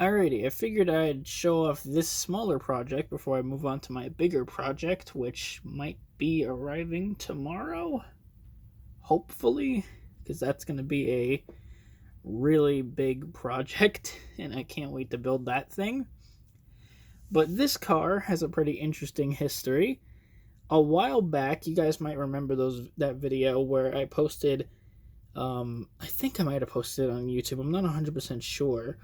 Alrighty, I figured I'd show off this smaller project before I move on to my bigger project, which might be arriving tomorrow, hopefully, because that's going to be a really big project, and I can't wait to build that thing. But this car has a pretty interesting history. A while back, you guys might remember that video where I posted. I think I might have posted it on YouTube. I'm not 100% sure.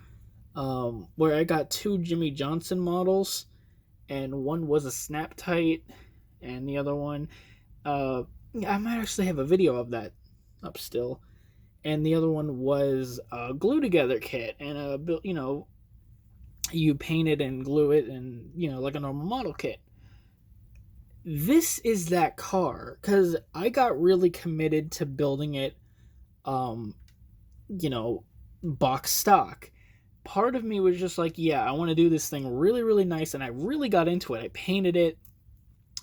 Where I got two Jimmy Johnson models, and one was a snap tight, and the other one, uh, I might actually have a video of that up still, and the other one was a glue together kit, and you paint it and glue it, and like a normal model kit. This is that car because I got really committed to building it, um, you know, box stock. Part of me was just like, yeah, I want to do this thing really, really nice. And I really got into it. I painted it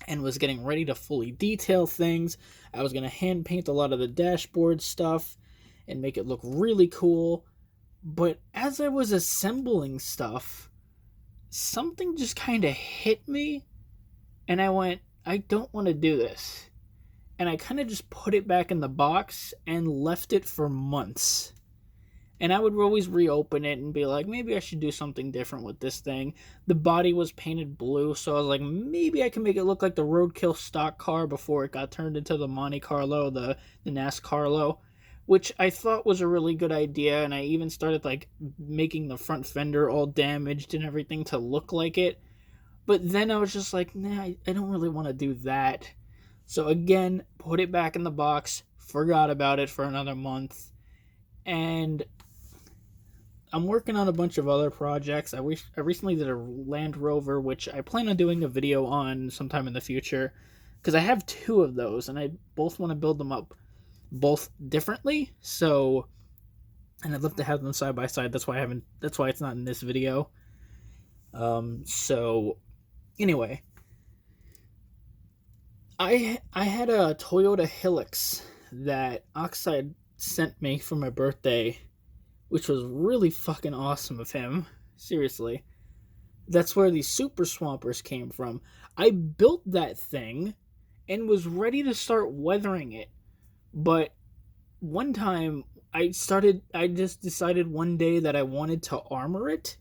and was getting ready to fully detail things. I was going to hand paint a lot of the dashboard stuff and make it look really cool. But as I was assembling stuff, something just kind of hit me. And I went, I don't want to do this. And I kind of just put it back in the box and left it for months. And I would always reopen it and be like, maybe I should do something different with this thing. The body was painted blue, so I was like, maybe I can make it look like the Roadkill stock car before it got turned into the Monte Carlo, the NASCARlo, which I thought was a really good idea. And I even started like making the front fender all damaged and everything to look like it. But then I was just like, nah, I don't really want to do that. So again, put it back in the box, forgot about it for another month, and I'm working on a bunch of other projects. I recently did a Land Rover, which I plan on doing a video on sometime in the future, because I have two of those, and I both want to build them up both differently. So, and I'd love to have them side by side. That's why it's not in this video. So anyway, I had a Toyota Hilux that Oxide sent me for my birthday, which was really fucking awesome of him. Seriously. That's where these Super Swampers came from. I built that thing and was ready to start weathering it. But one time I just decided one day that I wanted to armor it,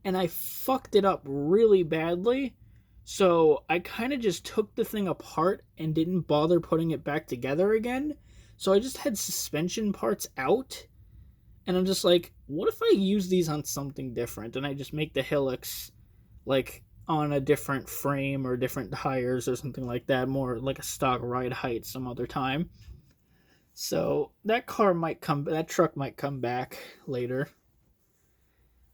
and I fucked it up really badly. So I kind of just took the thing apart and didn't bother putting it back together again. So I just had suspension parts out. And I'm just like, what if I use these on something different? And I just make the Hilux like on a different frame or different tires or something like that, more like a stock ride height some other time. So that truck might come back later.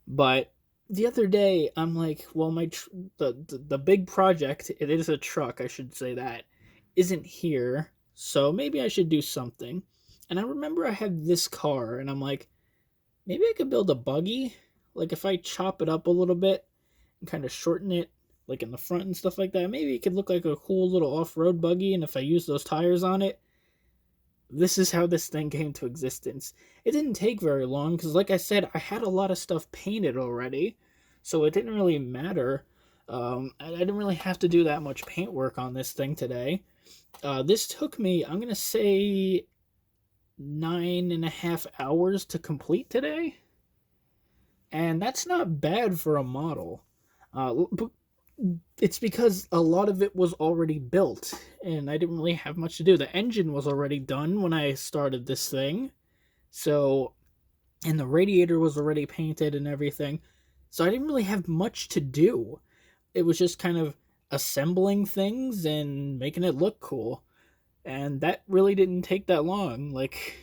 But the other day, I'm like, well, the big project, it is a truck, I should say that, isn't here. So maybe I should do something. And I remember I had this car, and I'm like, maybe I could build a buggy. Like if I chop it up a little bit and kind of shorten it, like in the front and stuff like that, maybe it could look like a cool little off-road buggy. And if I use those tires on it, this is how this thing came to existence. It didn't take very long because, like I said, I had a lot of stuff painted already, so it didn't really matter. I didn't really have to do that much paint work on this thing today. This took me, I'm gonna say, 9.5 hours to complete today, and that's not bad for a model. It's because a lot of it was already built, and I didn't really have much to do. The engine was already done when I started this thing, so, and the radiator was already painted and everything, so I didn't really have much to do. It was just kind of assembling things and making it look cool, and that really didn't take that long, like,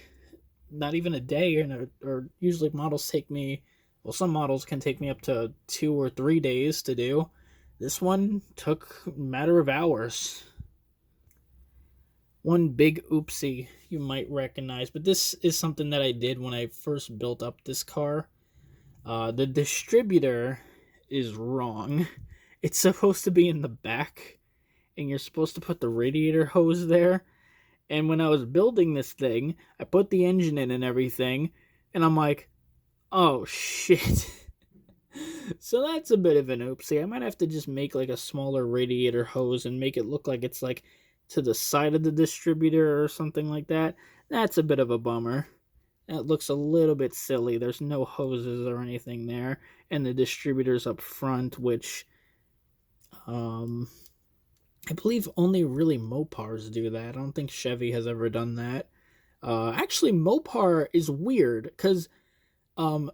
not even a day, or usually models take me, well, some models can take me up to 2 or 3 days to do. This one took a matter of hours. One big oopsie you might recognize, but this is something that I did when I first built up this car. The distributor is wrong. It's supposed to be in the back, and you're supposed to put the radiator hose there. And when I was building this thing, I put the engine in and everything, and I'm like, oh shit. So that's a bit of an oopsie. I might have to just make like a smaller radiator hose and make it look like it's like to the side of the distributor or something like that. That's a bit of a bummer. That looks a little bit silly. There's no hoses or anything there, and the distributor's up front, which um I believe only really Mopars do that. I don't think Chevy has ever done that. Actually, Mopar is weird because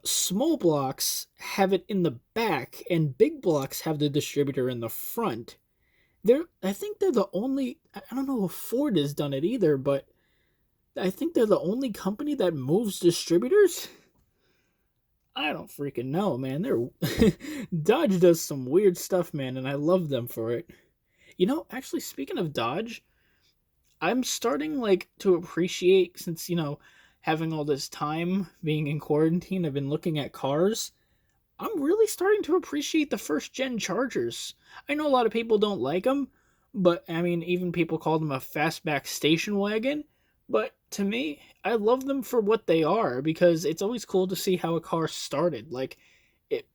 small blocks have it in the back, and big blocks have the distributor in the front. I think they're the only. I don't know if Ford has done it either, but I think they're the only company that moves distributors. I don't freaking know, man. Dodge does some weird stuff, man, and I love them for it. Actually, speaking of Dodge, I'm starting like to appreciate since having all this time being in quarantine. I've been looking at cars. I'm really starting to appreciate the first gen Chargers. I know a lot of people don't like them, but I mean, even people call them a fastback station wagon. But to me, I love them for what they are because it's always cool to see how a car started. Like, it,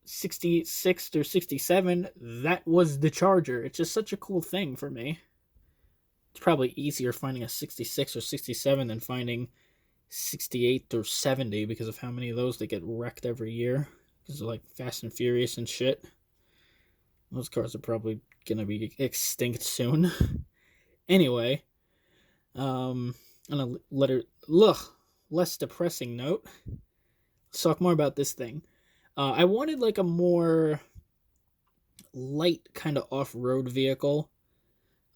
66 through 67, that was the Charger. It's just such a cool thing for me. It's probably easier finding a 66 or 67 than finding 68 or 70 because of how many of those they get wrecked every year. Because of like Fast and Furious and shit. Those cars are probably gonna be extinct soon. Anyway, on a less depressing note, let's talk more about this thing. I wanted like a more light kind of off-road vehicle.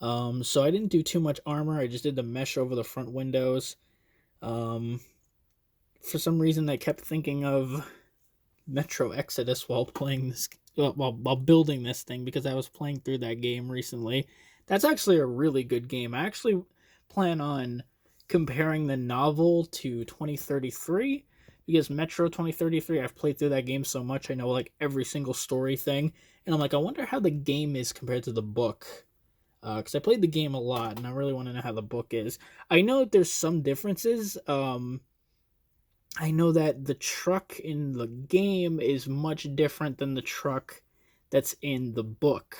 So I didn't do too much armor. I just did the mesh over the front windows. For some reason, I kept thinking of Metro Exodus while playing this, while building this thing because I was playing through that game recently. That's actually a really good game. I actually plan on comparing the novel to 2033 because Metro 2033, I've played through that game so much, I know like every single story thing, and I'm like, I wonder how the game is compared to the book. Because I played the game a lot, and I really want to know how the book is. I know that there's some differences. I know that the truck in the game is much different than the truck that's in the book.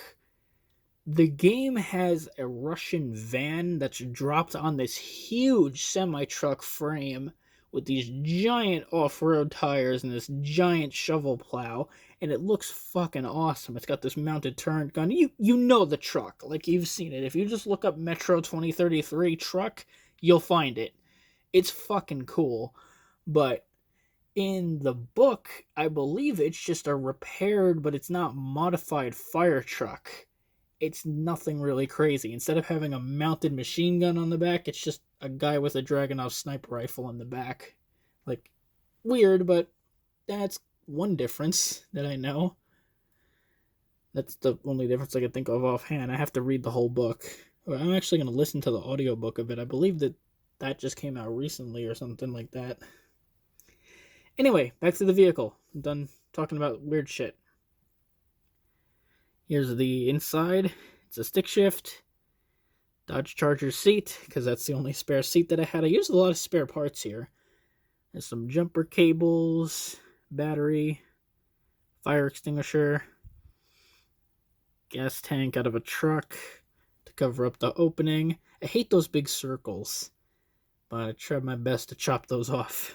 The game has a Russian van that's dropped on this huge semi-truck frame with these giant off-road tires and this giant shovel plow, and it looks fucking awesome. It's got this mounted turret gun. You know the truck, like you've seen it. If you just look up Metro 2033 truck, you'll find it. It's fucking cool. But in the book, I believe it's just a repaired, but it's not modified fire truck. It's nothing really crazy. Instead of having a mounted machine gun on the back, it's just a guy with a Dragunov sniper rifle on the back. Like, weird, but that's one difference that I know. That's the only difference I can think of offhand. I have to read the whole book. I'm actually going to listen to the audiobook of it. I believe that just came out recently or something like that. Anyway, back to the vehicle. I'm done talking about weird shit. Here's the inside. It's a stick shift. Dodge Charger seat, because that's the only spare seat that I had. I used a lot of spare parts here. There's some jumper cables, battery, fire extinguisher, gas tank out of a truck to cover up the opening. I hate those big circles, but I tried my best to chop those off.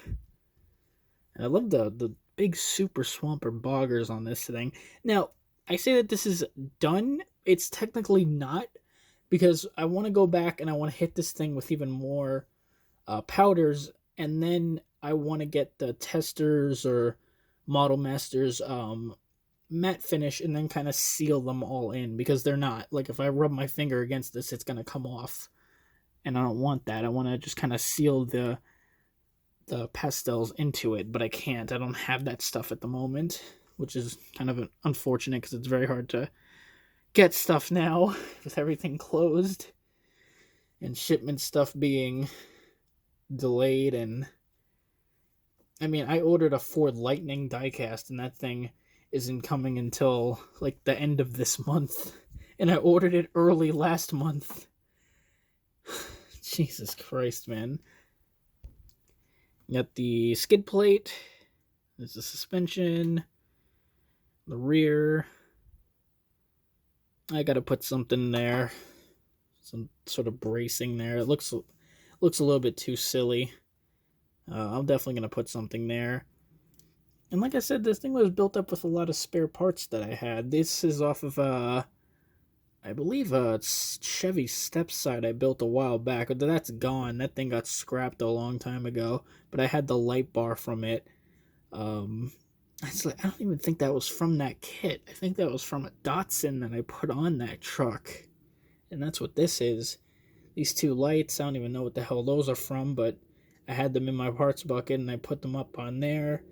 And I love the big super swamper boggers on this thing. Now, I say that this is done. It's technically not, because I want to go back and I want to hit this thing with even more powders, and then I want to get the testers or model masters matte finish and then kind of seal them all in, because they're not. Like, if I rub my finger against this, it's going to come off, and I don't want that. I want to just kind of seal the pastels into it, but I can't. I don't have that stuff at the moment, which is kind of unfortunate because it's very hard to get stuff now with everything closed and shipment stuff being delayed. And I mean, I ordered a Ford Lightning diecast, and that thing isn't coming until like the end of this month, and I ordered it early last month. Jesus Christ, man. Got the skid plate. There's the suspension. The rear, I gotta put something there, some sort of bracing there. It looks a little bit too silly. I'm definitely gonna put something there. And like I said, this thing was built up with a lot of spare parts that I had. This is off of I believe Chevy Stepside I built a while back. That's gone. That thing got scrapped a long time ago. But I had the light bar from it. Um, I don't even think that was from that kit. I think that was from a Datsun that I put on that truck. And that's what this is. These two lights, I don't even know what the hell those are from, but I had them in my parts bucket and I put them up on there.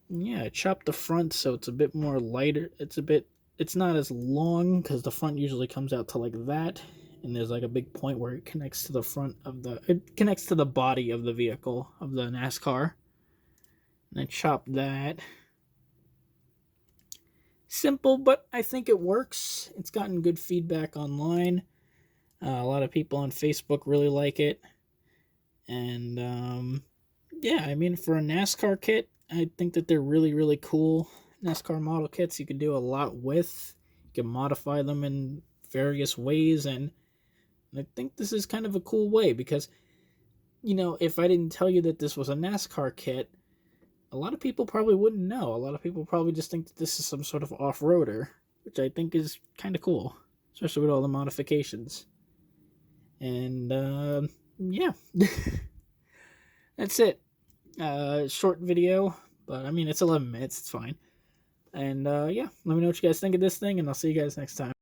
Yeah, I chopped the front so it's a bit more lighter. It's not as long because the front usually comes out to like that, and there's like a big point where it connects to it connects to the body of the vehicle of the NASCAR. And I chopped that. Simple, but I think it works. It's gotten good feedback online. A lot of people on Facebook really like it, and yeah, I mean, for a NASCAR kit, I think that they're really, really cool. NASCAR model kits you can do a lot with. You can modify them in various ways, and I think this is kind of a cool way because, if I didn't tell you that this was a NASCAR kit, a lot of people probably wouldn't know. A lot of people probably just think that this is some sort of off-roader, which I think is kind of cool, especially with all the modifications. And, yeah. That's it. Short video, but I mean, it's 11 minutes, it's fine. And yeah, let me know what you guys think of this thing, and I'll see you guys next time.